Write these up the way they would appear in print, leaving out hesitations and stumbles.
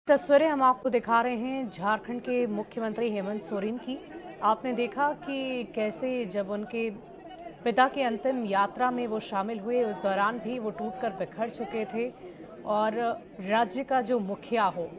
तस्वीरें हम आपको दिखा रहे हैं झारखंड के मुख्यमंत्री हेमंत सोरेन की। आपने देखा कि कैसे जब उनके पिता की अंतिम यात्रा में वो शामिल हुए, उस दौरान भी वो टूटकर बिखर चुके थे। और राज्य का जो मुखिया हो,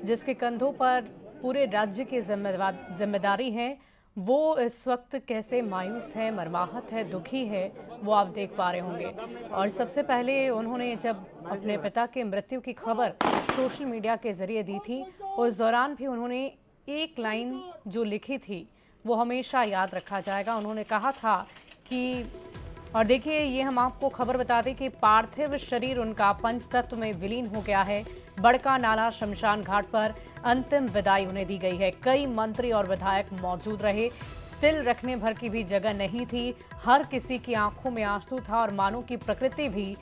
जिसके कंधों पर पूरे राज्य की जिम्मेदारी है, वो इस वक्त कैसे मायूस है, मर्माहत है, दुखी है, वो आप देख पा रहे होंगे। और सबसे पहले उन्होंने जब अपने पिता के मृत्यु की खबर सोशल मीडिया के जरिए दी थी, उस दौरान भी उन्होंने एक लाइन जो लिखी थी वो हमेशा याद रखा जाएगा। उन्होंने कहा था कि, और देखिए ये हम आपको खबर बता दें कि पार्थिव शरीर उनका पंचतत्व में विलीन हो गया है। बड़का नाला शमशान घाट पर अंतिम विदाई उन्हें दी गई है। कई मंत्री और विधायक मौजूद रहे। तिल रखने भर की भी जगह नहीं थी। हर किसी की आंखों में आंसू था और मानो की प्रकृति भी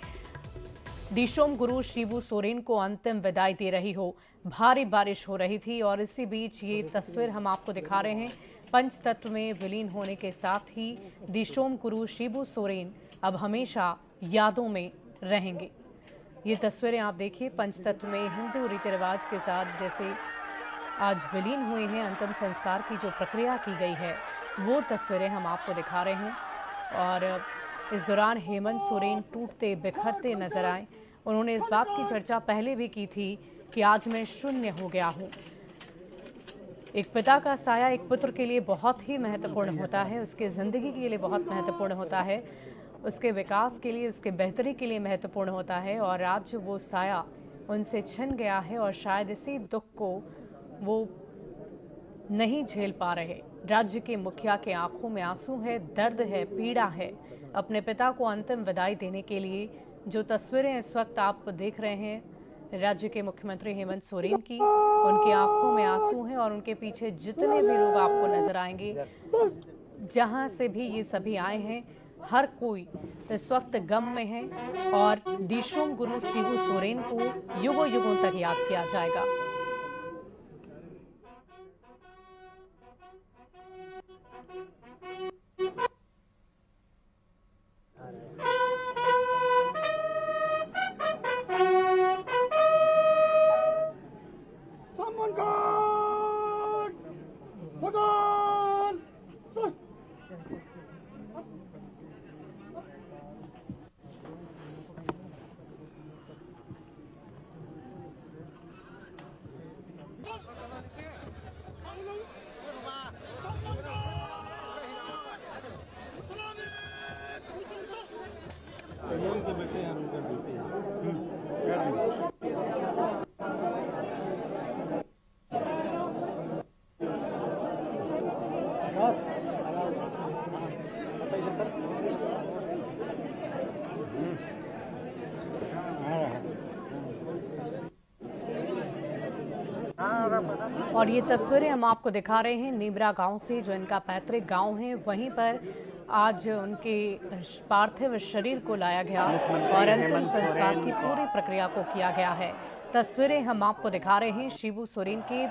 दिशोम गुरु शिबू सोरेन को अंतिम विदाई दे रही हो। भारी बारिश हो रही थी और इसी बीच ये तस्वीर हम आपको दिखा रहे हैं। पंचतत्व में विलीन होने के साथ ही दिशोम गुरु शिबू सोरेन अब हमेशा यादों में रहेंगे। ये तस्वीरें आप देखिए, पंचतत्व में हिंदू रीति रिवाज के साथ जैसे आज विलीन हुए हैं, अंतिम संस्कार की जो प्रक्रिया की गई है वो तस्वीरें हम आपको दिखा रहे हैं। और इस दौरान हेमंत सोरेन टूटते बिखरते नजर आए। उन्होंने इस बात की चर्चा पहले भी की थी कि आज मैं शून्य हो गया हूं। एक पिता का साया एक पुत्र के लिए बहुत ही महत्वपूर्ण होता है, उसके जिंदगी के लिए बहुत महत्वपूर्ण होता है, उसके विकास के लिए, उसके बेहतरी के लिए महत्वपूर्ण होता है। और आज वो साया उनसे छिन गया है और शायद इसी दुख को वो नहीं झेल पा रहे। राज्य के मुखिया के आंखों में आंसू है, दर्द है, पीड़ा है। अपने पिता को अंतिम विदाई देने के लिए जो तस्वीरें इस वक्त आप देख रहे हैं राज्य के मुख्यमंत्री हेमंत सोरेन की, उनकी आंखों में आंसू हैं और उनके पीछे जितने भी लोग आपको नजर आएंगे, जहां से भी ये सभी आए हैं, हर कोई इस वक्त गम में है। और दिशोम गुरु शिबू सोरेन को युगों युगों तक याद किया जाएगा। और ये तस्वीरें हम आपको दिखा रहे हैं नीमरा गांव से, जो इनका पैतृक गांव है। वहीं पर आज उनके पार्थिव शरीर को लाया गया और अंतिम संस्कार की पूरी प्रक्रिया को किया गया है। तस्वीरें हम आपको दिखा रहे हैं शिबू सोरेन के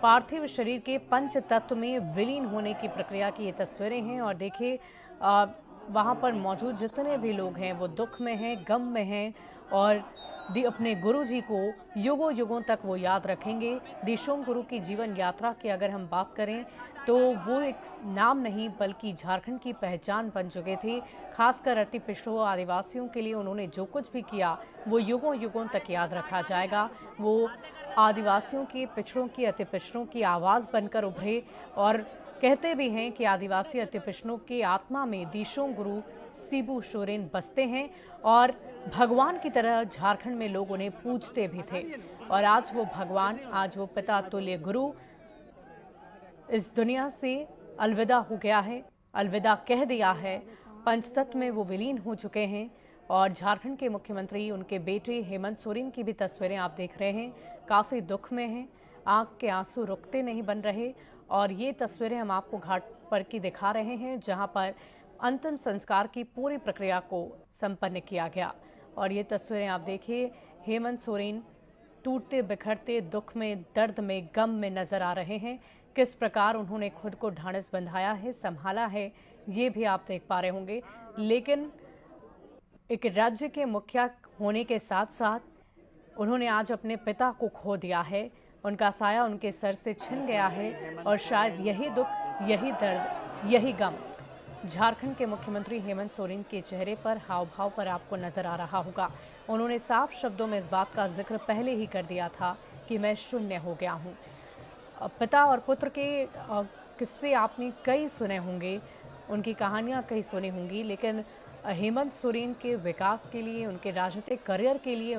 पार्थिव शरीर के पंच तत्व में विलीन होने की प्रक्रिया की ये तस्वीरें हैं। और देखिए वहां पर मौजूद जितने भी लोग हैं वो दुख में हैं, गम में हैं और अपने गुरु जी को युगों युगों तक वो याद रखेंगे। दिशोम गुरु की जीवन यात्रा की अगर हम बात करें तो वो एक नाम नहीं बल्कि झारखंड की पहचान बन चुके थे। खासकर अति पिछड़ों आदिवासियों के लिए उन्होंने जो कुछ भी किया वो युगों युगों तक याद रखा जाएगा। वो आदिवासियों की, पिछड़ों की, अति पिछड़ों की आवाज़ बनकर उभरे। और कहते भी हैं कि आदिवासी अति पिछड़ों की आत्मा में दिशोम गुरु शिबू सोरेन बसते हैं और भगवान की तरह झारखंड में लोग उन्हें पूजते भी थे। और आज वो भगवान, आज वो पिता तुल्य गुरु इस दुनिया से अलविदा हो गया है, अलविदा कह दिया है। पंचतत्व में वो विलीन हो चुके हैं। और झारखंड के मुख्यमंत्री, उनके बेटे हेमंत सोरेन की भी तस्वीरें आप देख रहे हैं, काफ़ी दुख में हैं, आंख के आंसू रुकते नहीं बन रहे। और ये तस्वीरें हम आपको घाट पर की दिखा रहे हैं जहां पर अंतिम संस्कार की पूरी प्रक्रिया को संपन्न किया गया। और ये तस्वीरें आप देखिए, हेमंत सोरेन टूटते बिखरते दुख में, दर्द में, गम में नजर आ रहे हैं। किस प्रकार उन्होंने खुद को ढांढस बंधाया है, संभाला है, ये भी आप देख पा रहे होंगे। लेकिन एक राज्य के मुखिया होने के साथ साथ उन्होंने आज अपने पिता को खो दिया है। उनका साया उनके सर से छिन गया है और शायद यही दुख, यही दर्द, यही गम झारखंड के मुख्यमंत्री हेमंत सोरेन के चेहरे पर, हाव भाव पर आपको नजर आ रहा होगा। उन्होंने साफ शब्दों में इस बात का जिक्र पहले ही कर दिया था कि मैं शून्य हो गया हूँ। पिता और पुत्र के किस्से आपने कई सुने होंगे, उनकी कहानियां कई सुनी होंगी, लेकिन हेमंत सोरेन के विकास के लिए, उनके राजनीतिक करियर के लिए